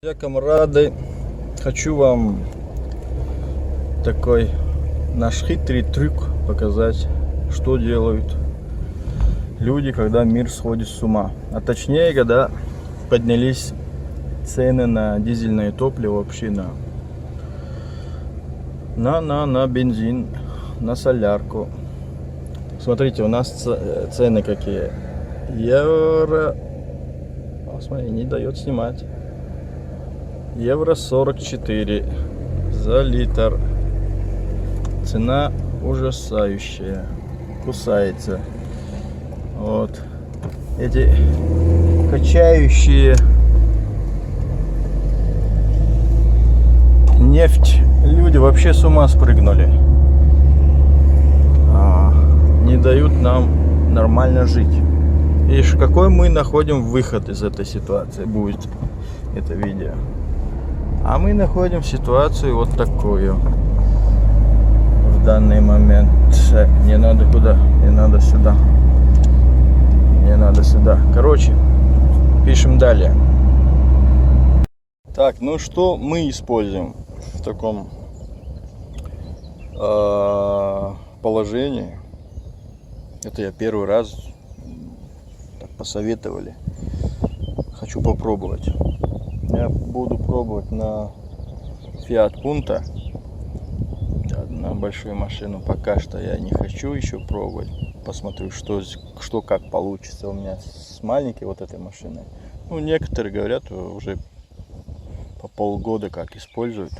Друзья, камрады, хочу вам такой наш хитрый трюк показать, что делают люди, когда мир сходит с ума. А точнее, когда поднялись цены на дизельное топливо, вообще на бензин, на солярку. Смотрите, у нас цены какие. Евро... Смотри, не дает снимать. Евро 44 за литр. Цена ужасающая. Кусается. Вот. Эти качающие нефть люди вообще с ума спрыгнули. Не дают нам нормально жить. И какой мы находим выход из этой ситуации будет это видео. А мы находим ситуацию вот такую в данный момент. Не надо куда, не надо сюда, не надо сюда. Короче, пишем далее. Так, ну что мы используем в таком положении? Это я первый раз так посоветовали. Хочу попробовать. Я буду пробовать на Fiat Punto. На большую машину пока что я не хочу еще пробовать. Посмотрю, что как получится у меня с маленькой вот этой машиной. Ну, некоторые говорят, уже по полгода как используют.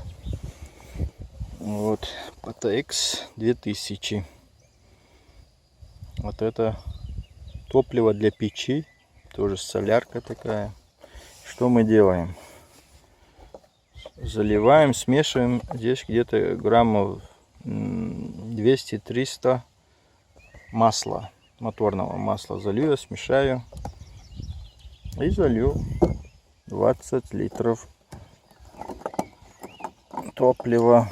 Вот, PTX 2000. Вот это топливо для печи. Тоже солярка такая. Что мы делаем? Заливаем, смешиваем. Здесь где-то граммов 200-300 масла, моторного масла. Залью, смешаю и залью 20 литров топлива.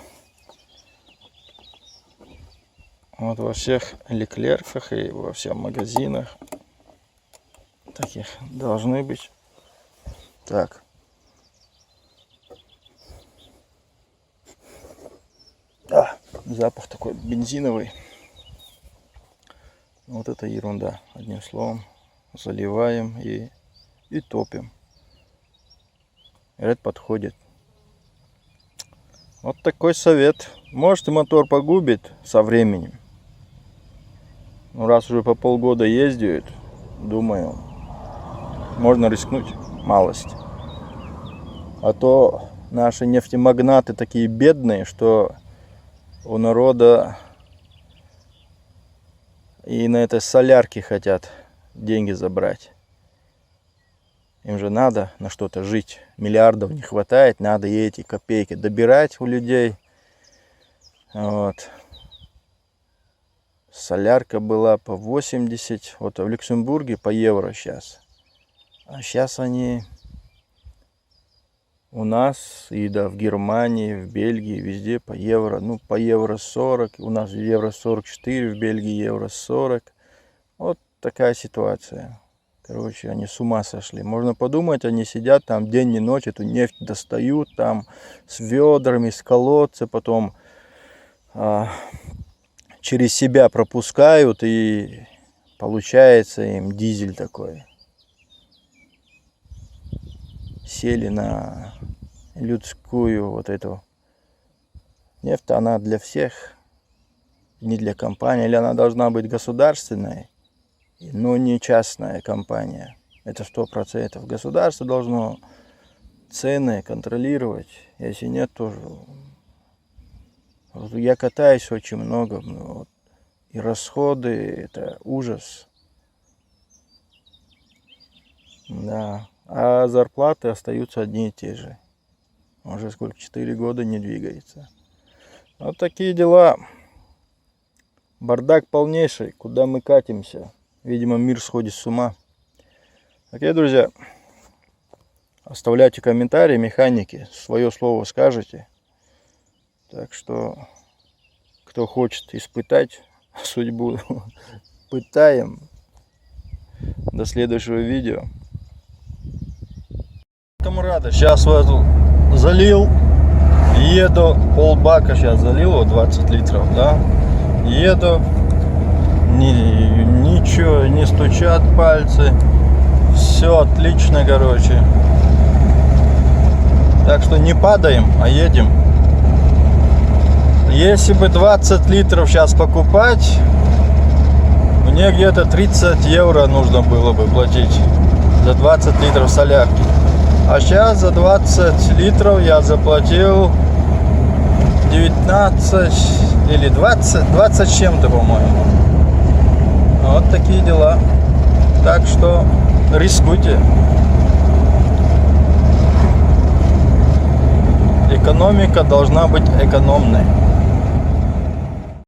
Вот во всех Леклерках и во всех магазинах таких должны быть. Так. Запах такой бензиновый. Вот это ерунда. Одним словом, заливаем и топим. Это подходит. Вот такой совет. Может, и мотор погубит со временем. Но раз уже по полгода ездит, думаю, можно рискнуть малость. А то наши нефтемагнаты такие бедные, что у народа и на этой солярке хотят деньги забрать. Им же надо на что-то жить. Миллиардов не хватает, надо и эти копейки добирать у людей. Вот. Солярка была по 80, вот в Люксембурге по евро сейчас. А сейчас они у нас и да в Германии, в Бельгии, везде по евро. Ну, по евро 40, у нас евро 44, в Бельгии евро 40. Вот такая ситуация. Короче, они с ума сошли. Можно подумать, они сидят там день и ночь, эту нефть достают там с ведрами, с колодца, потом через себя пропускают, и получается им дизель такой. Сели на людскую вот эту нефть, она для всех, не для компании, или она должна быть государственной, но не частная компания. Это 100%. Государство должно цены контролировать, если нет, тоже. Я катаюсь очень много, вот, и расходы, это ужас. Да. А зарплаты остаются одни и те же. Уже сколько, 4 года не двигается. Вот такие дела. Бардак полнейший. Куда мы катимся? Видимо, мир сходит с ума. Окей, друзья. Оставляйте комментарии, механики. Свое слово скажете. Так что, кто хочет испытать судьбу, пытаем. До следующего видео. Камрады, сейчас вот залил, еду, полбака сейчас залил, вот 20 литров, да, еду, ничего, не стучат пальцы, все отлично, короче. Так что не падаем, а едем. Если бы 20 литров сейчас покупать, мне где-то 30 евро нужно было бы платить за 20 литров солярки. А сейчас за 20 литров я заплатил 19 или 20 с чем-то, по-моему. Вот такие дела. Так что рискуйте. Экономика должна быть экономной.